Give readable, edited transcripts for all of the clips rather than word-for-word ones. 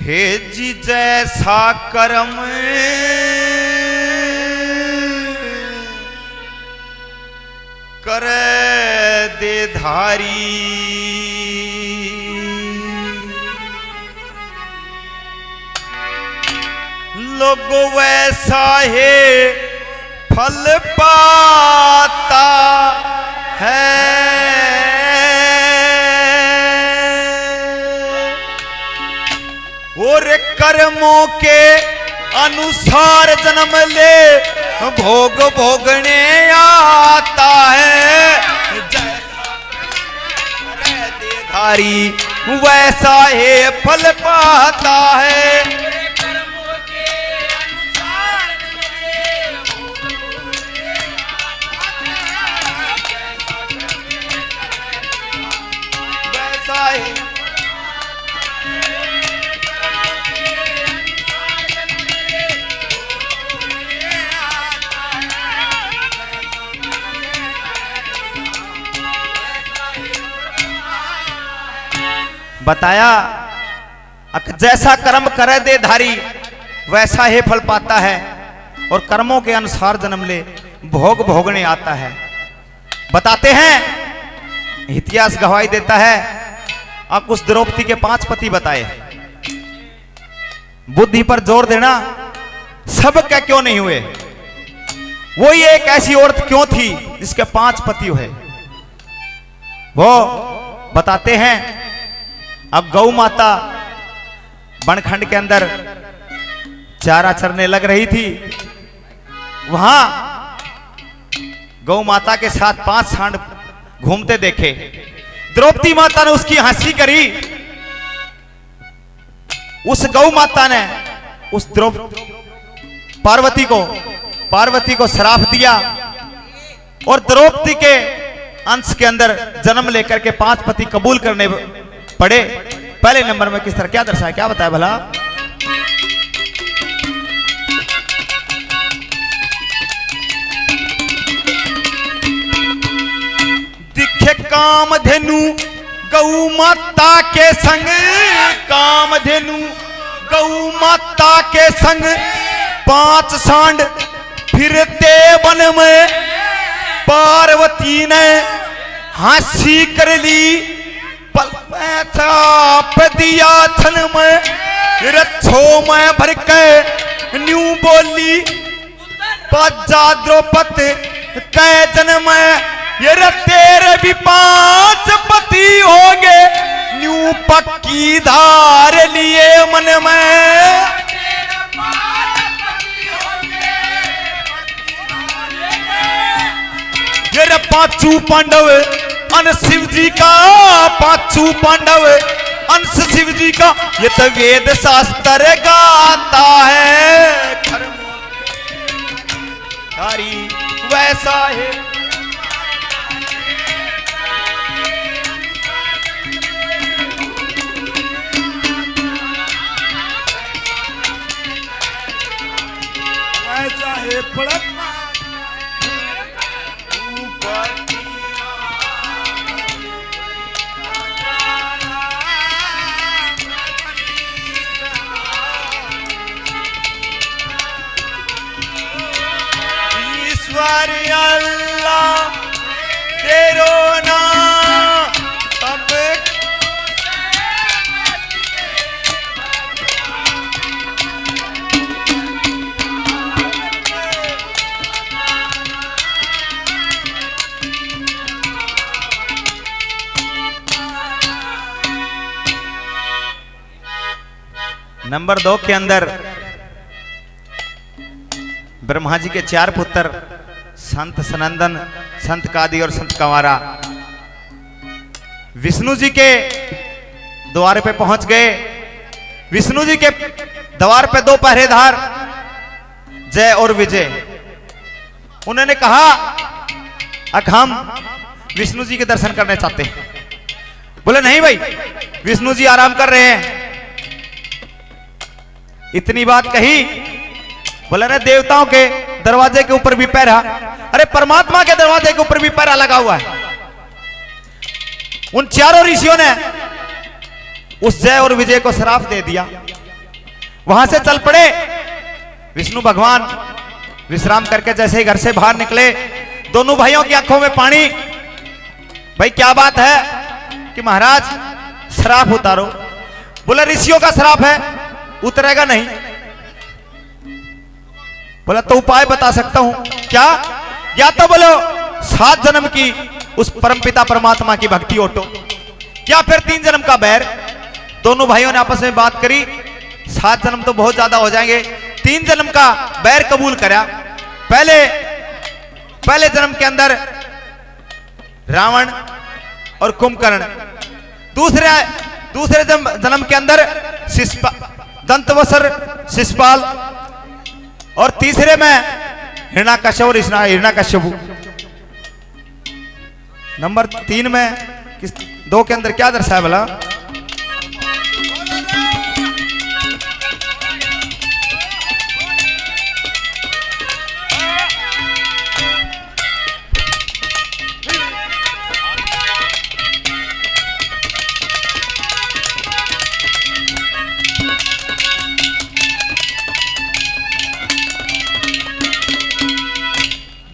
हे जी जैसा कर्म करे दे धारी, लोगो वैसा है फल पाता है। और कर्मों के अनुसार जन्म ले भोग भोगने आता है। जैसा देधारी वैसा है फल पाता है। वैसा है बताया, जैसा कर्म करे दे धारी वैसा ही फल पाता है, और कर्मों के अनुसार जन्म ले भोग भोगने आता है। बताते हैं, इतिहास गवाही देता है। अब उस द्रौपदी के 5 पति बताए। बुद्धि पर जोर देना, सब क्या क्यों नहीं हुए? वो ये एक ऐसी औरत क्यों थी जिसके 5 पति हुए? वो बताते हैं। अब गौ माता बनखंड के अंदर चारा चरने लग रही थी। वहां गौ माता के साथ 5 सांड घूमते देखे। द्रौपदी माता ने उसकी हंसी करी। उस गौ माता ने उस पार्वती को श्राप दिया, और द्रौपदी के अंश के अंदर जन्म लेकर के 5 पति कबूल करने पड़े। पहले नंबर में किस तरह क्या दर्शाया, क्या बताया भला? दिखे कामधेनु गौ माता के संग, कामधेनु गौ माता के संग 5 सांड फिरते वन में। पार्वती ने हंसी कर ली, चाप दिया थन में, रथों में भर के न्यू बोली। बाजा द्रौपदी कै जन्म ये तेरे भी 5 पति होंगे, न्यू पक्की धार लिए मन में। ये 5 पांडव अंश शिव जी का, 5 पांडव अंश शिव जी का, ये तो वेद शास्त्र गाता है। धारी वैसा है वैसा है पड़क अल्लाह तेरो नाम सब। नंबर 2 के अंदर ब्रह्मा जी के 4 पुत्र संत सनंदन, संत कादी और संत कंवारा विष्णु जी के द्वार पे पहुंच गए। विष्णु जी के द्वार पे 2 पहरेदार जय और विजय, उन्होंने कहा अब हम विष्णु जी के दर्शन करने चाहते हैं। बोले नहीं भाई, विष्णु जी आराम कर रहे हैं। इतनी बात कही, बोले ना देवताओं के दरवाजे के ऊपर भी पैरा, अरे परमात्मा के दरवाजे के ऊपर भी पैरा लगा हुआ है। उन 4 ऋषियों ने उस जय और विजय को श्राप दे दिया। वहां से चल पड़े। विष्णु भगवान विश्राम करके जैसे ही घर से बाहर निकले, दोनों भाइयों की आंखों में पानी। भाई क्या बात है कि महाराज श्राप उतारो। बोले ऋषियों का श्राप है, उतरेगा नहीं। बोला तो उपाय बता सकता हूं। क्या? या तो बोलो 7 जन्म की उस परमपिता परमात्मा की भक्ति ओटो, या फिर 3 जन्म का बैर। दोनों भाइयों ने आपस में बात करी, 7 जन्म तो बहुत ज्यादा हो जाएंगे, 3 जन्म का बैर कबूल करा। पहले जन्म के अंदर रावण और कुंभकर्ण, दूसरे जन्म के अंदर दंतवसर शिशुपाल, और तीसरे में हिरण्याकश्यप और हिरण्याकश्यप। नंबर 3 में 2 के अंदर क्या दर्शाया भला?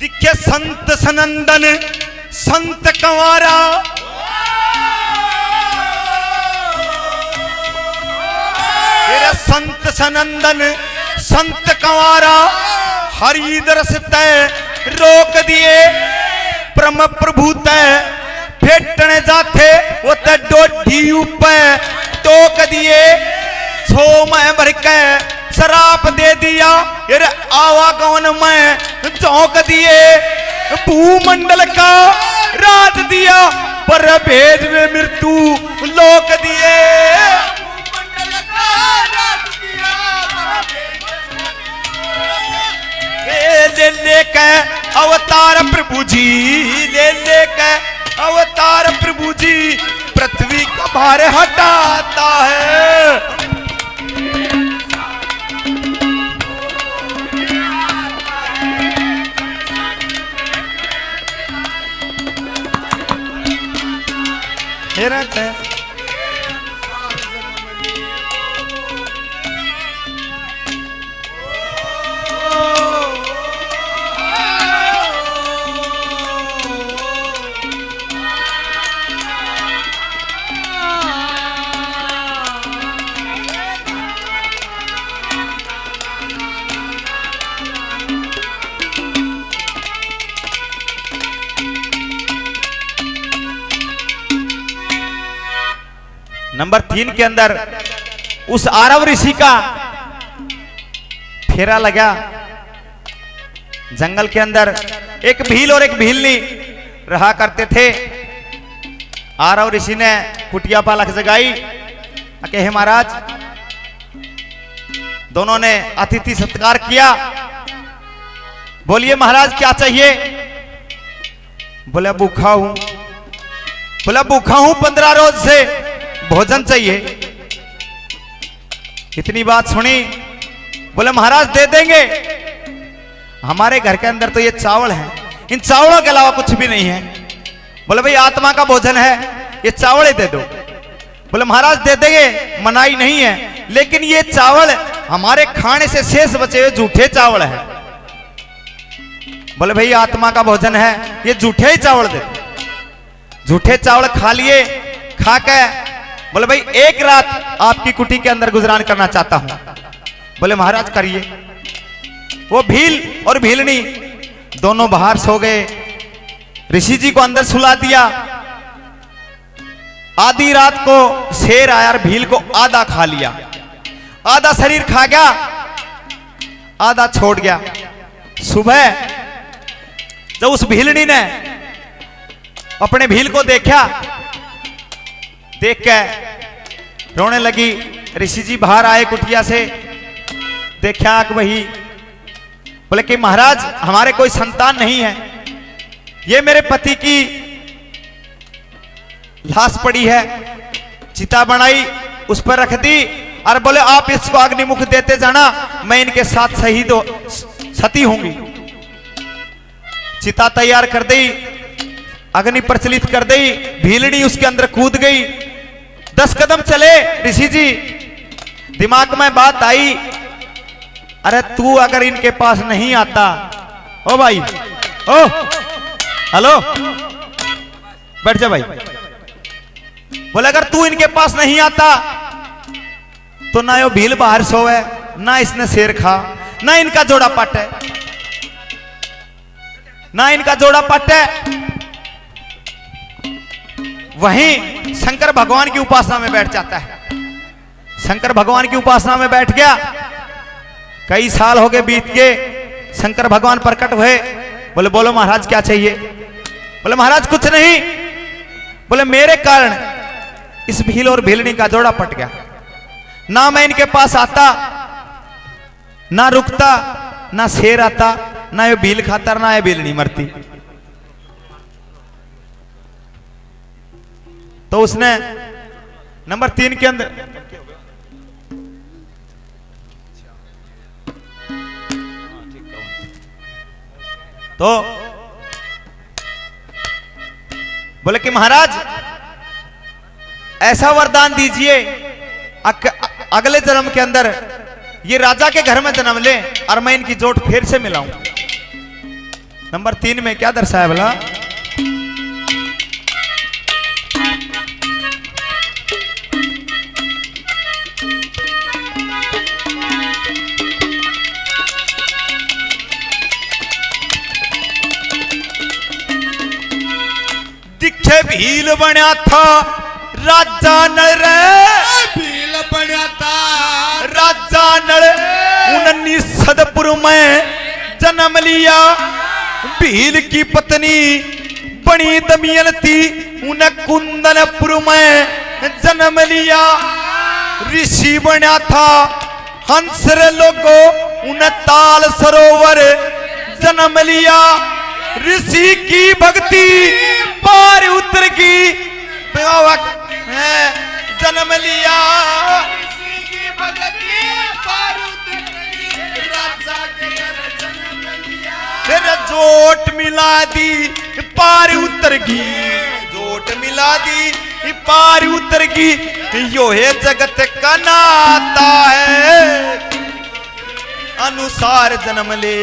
दिखे संत सनंदन संत कंवारा, तेरे संत सनंदन संत कंवारा, हरि दरस तय रोक दिए परम प्रभु तय, फेटने जाते वो ते डोढी ऊपर टोक दिए, छो में भर के शराप दे दिया, ये आवागमन में चौंक दिए, भूमंडल का राज दिया, पर भेज में मृत्यु लोक दिए। ले लेके अवतार प्रभु जी, ले लेके अवतार प्रभु जी, पृथ्वी का भार हटाता है। नंबर 3 के अंदर उस आरव ऋषि का फेरा लगा। जंगल के अंदर एक भील और एक भीलनी रहा करते थे। आरव ऋषि ने कुटिया पालक जगाई, हे महाराज। दोनों ने अतिथि सत्कार किया। बोलिए महाराज क्या चाहिए? बोले भूखा हूं। बोला भूखा हूं 15 रोज से, भोजन चाहिए। इतनी बात सुनी, बोले महाराज दे देंगे, हमारे घर के अंदर तो ये चावल है, इन चावलों के अलावा कुछ भी नहीं है। बोले भाई आत्मा का भोजन है, ये चावल ही दे दो। बोले महाराज दे देंगे, मनाही नहीं है, लेकिन ये चावल हमारे खाने से शेष बचे हुए झूठे चावल है। बोले भाई आत्मा का भोजन है, ये झूठे ही चावल दे दो। झूठे चावल खा लिए। खा के बोले भाई एक रात आपकी कुटी के अंदर गुजरान करना चाहता हूं। बोले महाराज करिए। वो भील और भीलनी दोनों बाहर सो गए। ऋषि जी को अंदर सुला दिया। आधी रात को शेर आया और भील को आधा खा लिया। आधा शरीर खा गया, आधा छोड़ गया। सुबह जब उस भीलनी ने अपने भील को देखा, देख के रोने लगी। ऋषि जी बाहर आए कुटिया से, देखा कि वही। बोले कि महाराज हमारे कोई संतान नहीं है, ये मेरे पति की लाश पड़ी है। चिता बनाई, उस पर रख दी और बोले आप इसको अग्निमुख देते जाना, मैं इनके साथ शहीद सती होंगी। चिता तैयार कर दी, अग्नि प्रचलित कर दी। भीलनी उसके अंदर कूद गई। 10 कदम चले ऋषि जी, दिमाग में बात आई, अरे तू अगर इनके पास नहीं आता, ओ भाई, ओ हेलो, बैठ जा भाई। बोले अगर तू इनके पास नहीं आता तो ना यो भील बाहर सोवे, ना इसने शेर खा, ना इनका जोड़ा पट है, ना इनका जोड़ा पट है। वहीं शंकर भगवान की उपासना में बैठ जाता है। शंकर भगवान की उपासना में बैठ गया। कई साल हो गए बीत गए, शंकर भगवान प्रकट हुए। बोले बोलो महाराज क्या चाहिए? बोले महाराज कुछ नहीं। बोले मेरे कारण इस भील और भीलनी का जोड़ा पट गया, ना मैं इनके पास आता, ना रुकता, ना शेर आता, ना ये भील खाता, ना ये भीलनी मरती। तो उसने नंबर 3 के अंदर तो बोले कि महाराज ऐसा वरदान दीजिए अगले जन्म के अंदर ये राजा के घर में जन्म ले और मैं इनकी जोट फिर से मिलाऊं। नंबर 3 में क्या दर्शाया बोला? दिखे भील बना था राजा नल रे, भील बना था राजा नल 1900 में जन्म लिया। भील की पत्नी बनी दमयंती उन्हें कुंदनपुर में जन्म लिया। ऋषि बना था हंसर लोगो उन्हें ताल सरोवर जन्म लिया। ऋषि की भक्ति पार उतर की जन्म लिया। फिर जोट मिला दी पार उतर की, जोट मिला दी पार उतर की। यो है जगत का नाता है, अनुसार जन्म ले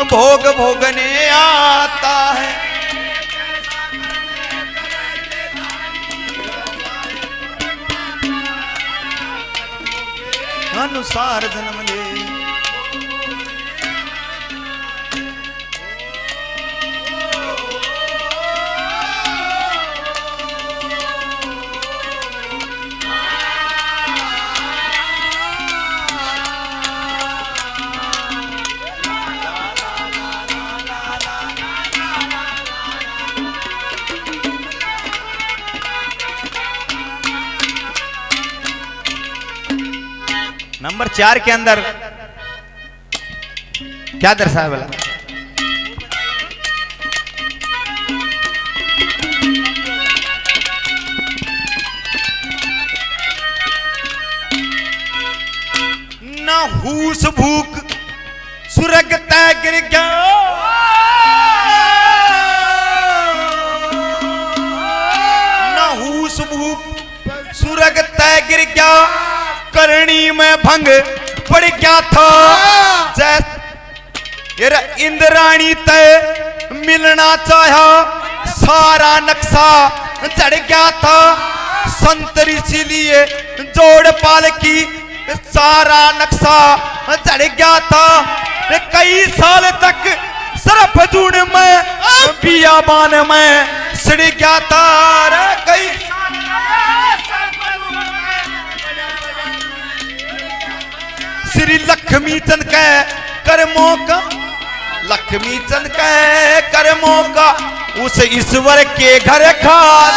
भोग भोगने आता है। अनुसार जन्म ले। नंबर 4 के अंदर क्या दर्शाया बोला? न हूस भूख सुरग तय गिर गया, न हूस भूख सुरग तय गिर गया। करनी में भंग पड़ गया था, जैसे इंद्राणी तय मिलना चाहा। सारा नक्शा चढ़ गया था, संत ऋषि लिए जोड़ पाल की। सारा नक्शा चढ़ गया था। कई साल तक सरफ जून में बियाबान में सड़ गया था। कई श्री लक्ष्मी चंद के कर्मों का, लक्ष्मी चंद के कर्मों का उस ईश्वर के घर खास